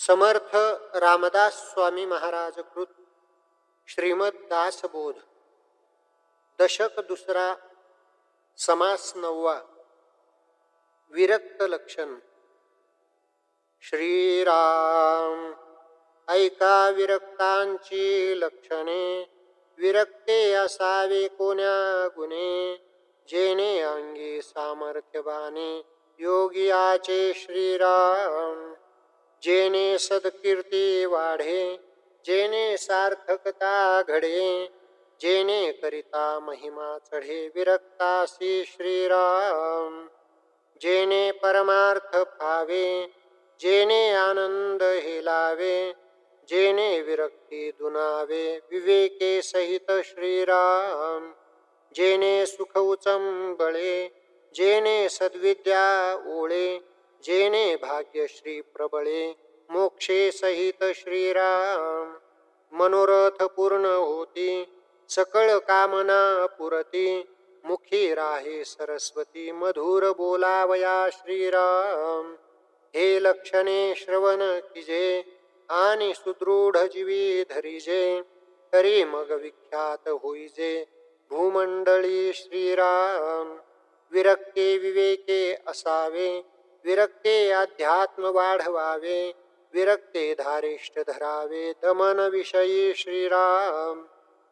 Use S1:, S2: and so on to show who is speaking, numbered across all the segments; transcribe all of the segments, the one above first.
S1: समर्थ रामदास स्वामी महाराज कृत श्रीमद दासबोध दशक दुसरा समास नववा विरक्त लक्षण. श्रीराम ऐका विरक्तांची लक्षणे, विरक्ते असावे कोण्या गुणे, जेने अंगी सामर्थ्यवाने योगियाचे श्रीराम. जेने सदकीर्ती वाढे, जेने सार्थकता घडे, जेने करिता महिमा चढे, विरक्तासी श्रीराम. जेने परमार्थ फावे, जेने आनंद हेलावे, जेने विरक्ती दुनावे, विवेके सहित श्रीराम. जेने सुख उचंबळे, जेने सद्विद्या ओळे, जेने भाग्यश्री प्रबळे, मोक्षे सहित श्रीराम. मनोरथ पूर्ण होती, सकळ कामना पुरती, मुखी राहे सरस्वती, मधुर बोलावया श्रीराम. हे लक्षणे श्रवण कीजे, आणि सुदृढ जीवी धरिजे, तरी मग विख्यात होईजे भूमंडळी श्रीराम. विरक्ते विवेके असावे, विरक्ते अध्यात्म वाढवावे, विरक्ते धारिष्ठ धरावे, दमन विषयी श्रीराम.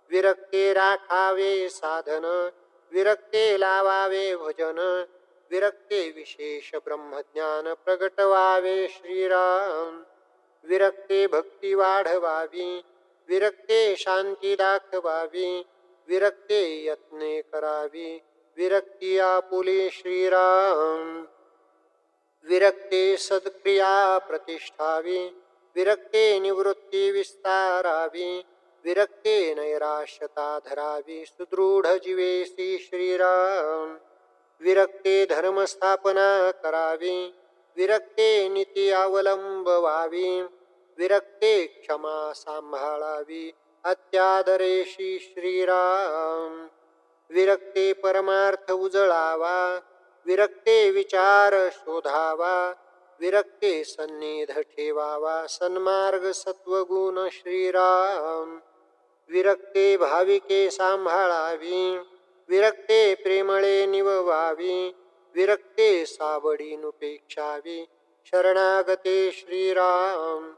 S1: विरक्ते राखावे साधन, विरक्ते लावावे भजन, विरक्ते विशेष ब्रह्मज्ञान प्रगटवावे श्रीराम. विरक्ते भक्ती वाढवावी, विरक्ते शांती दाखवावी, विरक्ते यत्ने करावी, विरक्ती आपुली श्रीराम. विरक्ते सत्क्रिया प्रतिष्ठावी, विरक्ते निवृत्ती विस्तारावी, विरक्ते नैराश्यता धरावी, सुदृढ जीवेसी श्रीराम. विरक्ते धर्मस्थापना करावी, विरक्ते नीती अवलंबवावी, विरक्ते क्षमा सांभाळावी, अत्यादरेशी श्रीराम. विरक्ते परमार्थ उजळावा, विरक्ते विचार शोधावा, विरक्ते सन्निध ठेवावा, सन्मार्ग सत्वगुण श्रीराम. विरक्ते भाविके सांभाळावी, विरक्ते प्रेमळे निववावी, विरक्ते सावडीनुपेक्षावी, शरणागते श्रीराम.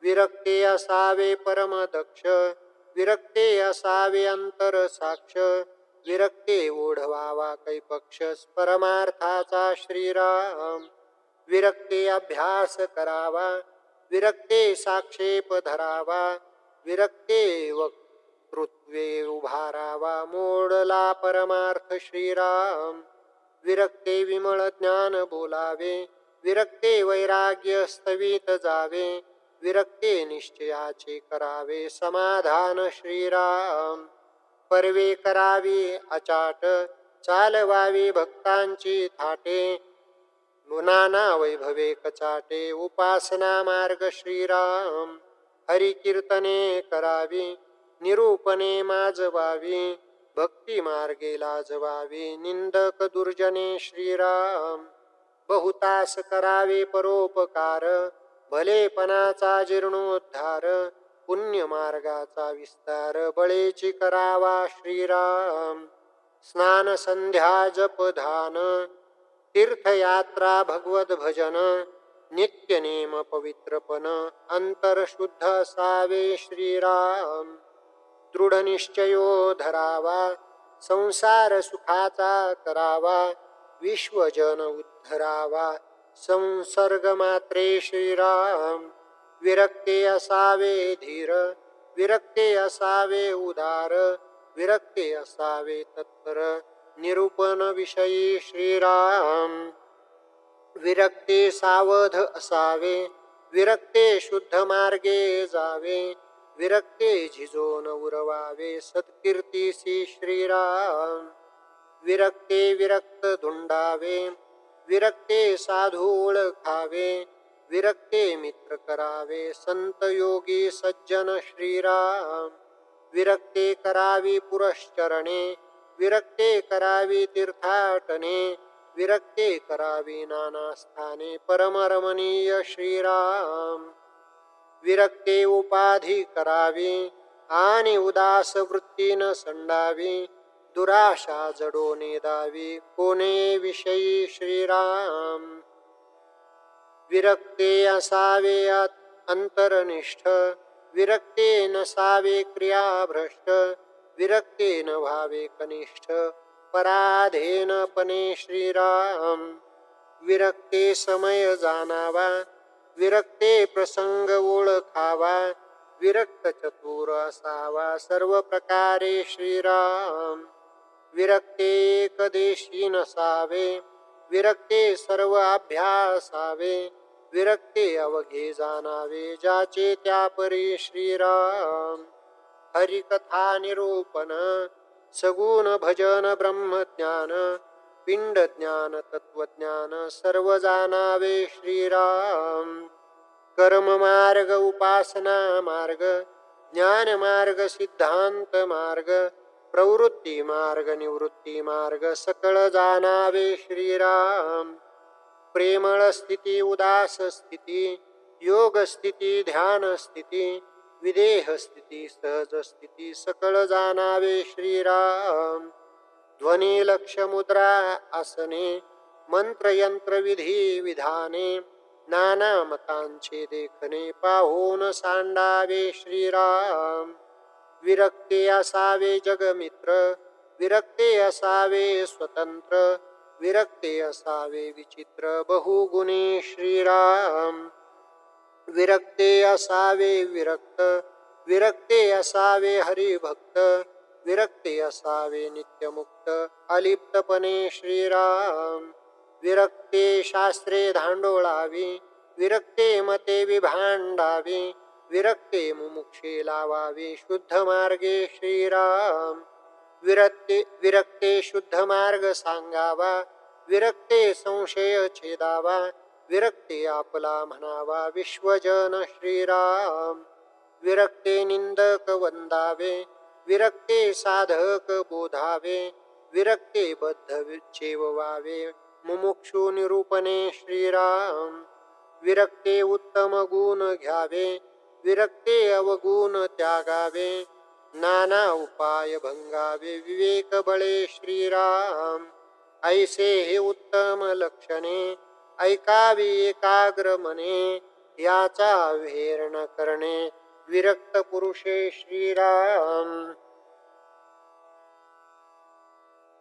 S1: विरक्ते असावे परमदक्ष, विरक्ते असावे अंतर साक्ष, विरक्ते ओढवावा कैपक्ष परमार्थाचा श्रीराम. विरक्ते अभ्यास करावा, विरक्ते साक्षेप धरावा, विरक्ते वक्तृत्वे उभारावा, मोडला परमार्थ श्रीराम. विरक्ते विमळ ज्ञान बोलावे, विरक्ते वैराग्य स्थवित जावे, विरक्ते निश्चयाचे करावे समाधान श्रीराम. पर्वे करावी अचाट, चालवावी भक्तांची थाटे, नाना वैभवे कचाटे, उपासना मार्ग श्रीराम. हरी कीर्तने करावी, निरूपणे माजवावी, भक्ती मार्गे लाजवावी, निंदक दुर्जने श्रीराम. बहुतास करावे परोपकार, भलेपणाचा जीर्णोद्धार, पुण्य मार्गाचा विस्तार, बळेची करावा श्रीराम. स्नान संध्या जप ध्यान, तीर्थयात्रा भगवद भजन, नित्य नेम पवित्रपण, अंतर शुद्ध असावे श्रीराम. दृढ निश्चयो धरावा, संसार सुखाचा करावा, विश्वजन उद्धरावा, संसर्ग मात्रे श्रीराम. विरक्ते असावे धीर, विरक्ते असावे उदार, विरक्ते असावे तत्पर, निरूपण विषयी श्रीराम. विरक्ते सावध असावे, विरक्ते शुद्ध मार्गे जावे, विरक्ते झिजोन उरवावे, सत्कीर्तीसी श्रीराम. विरक्ते विरक्त धुंडावे, विरक्ते साधू ओळखावे, विरक्ते मित्र करावे, संत योगी सज्जन श्रीराम. विरक्ते करावी पुरश्चरणे, विरक्ते करावी तीर्थाटने, विरक्ते करावी नाना स्थाने, परमरमणीय श्रीराम. विरक्ते उपाधी करावी आणि उदास वृत्तीन संडावी दुराशा जडो नेदावी कोणे विषयी श्रीराम विरक्ते असावे अंतरनिष्ठ विरक्ते नसावे क्रियाभ्रष्ट विरक्ते न भावे कनिष्ठ पराधीनपणे श्रीराम विरक्ते समय जाणावा विरक्ते प्रसंग ओळखावा विरक्त चतुर असावा सर्व प्रकारे श्रीराम विरक्ते एकदेशी नसावे विरक्ते सर्व अभ्यासावे विरक्ते अवघे जाणावे ज्याचे त्या परी श्रीराम हरिकथा निरूपण सगुण भजन ब्रह्मज्ञान पिंड ज्ञान तत्वज्ञान सर्व जाणावे श्रीराम कर्म मार्ग उपासना मार्ग ज्ञान मार्ग सिद्धांत मार्ग प्रवृत्ती मार्ग निवृत्ती मार्ग सकळ जाणावे श्रीराम प्रेमळ स्थिती उदास स्थिती योग स्थिती ध्यान स्थिती विदेह स्थिती सहज स्थिती सकळ जाणावे श्रीराम ध्वनी लक्ष मुद्रा आसने मंत्र यंत्र विधी विधाने नाना मतांचे देखणे पाहून सांडावे श्रीराम विरक्ते असावे जगमित्र विरक्ते असावे स्वतंत्र विरक्ते असावे विचित्र बहुगुणी श्रीराम विरक्ते असावे विरक्त विरक्ते असावे हरिभक्त विरक्ते असावे नित्यमुक्त अलिप्तपणे श्रीराम विरक्ते शास्त्रे धांडोळावी विरक्ते मते विभांडावी विरक्ते मुमुक्षे लावावे शुद्ध मार्गे श्रीराम विरक्ते शुद्ध मार्ग सांगावा विरक्ते संशय छेदावा विरक्ते आपला म्हणावा विश्वजन श्रीराम विरक्ते निंदक वंदावे विरक्ते साधक बोधावे विरक्ते बद्ध चेववावे मुमुक्षु निरूपणे श्रीराम विरक्ते उत्तम गुण घ्यावे विरक्ते अवगुण त्यागावे नाना उपाय भंगावे विवेक बळे श्रीराम ऐसे हे उत्तम लक्षणे ऐकावी एकाग्र मने याचा विहेर न करणे विरक्त पुरुषे श्रीराम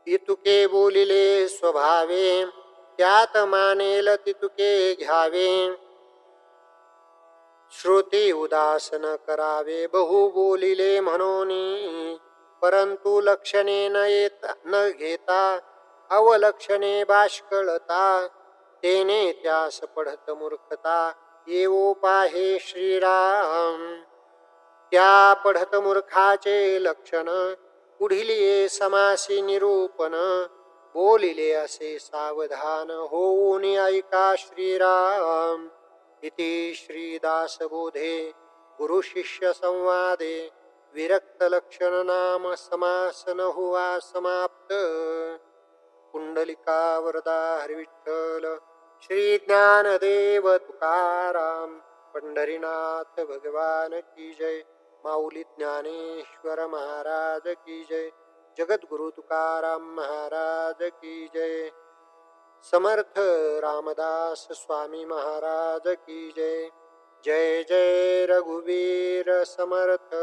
S1: इतुके बोलिले स्वभावे त्यात मानेल तितुके घ्यावे श्रुती उदास न करावे बहु बोलिले म्हणून परंतु लक्षणे न घेता अवलक्षणे बाष्कळता तेने त्यास पढत मूर्खता येवो पाहे श्रीराम त्या पढत मूर्खाचे लक्षण पुढिले समासी निरूपण बोलिले असे सावधान होऊन ऐका श्रीराम इति श्रीदासबोधे गुरु शिष्य संवादे विरक्त लक्षण नाम समासन हुआ समाप्त कुंडलिका वरदा हरिविठ्ठल श्री ज्ञानदेव तुकाराम पंढरीनाथ भगवान की जय माऊली ज्ञानेश्वर महाराज की जय जगद्गुरु तुकाराम महाराज की जय समर्थ रामदास स्वामी महाराज की जय जय जय रघुवीर समर्थ।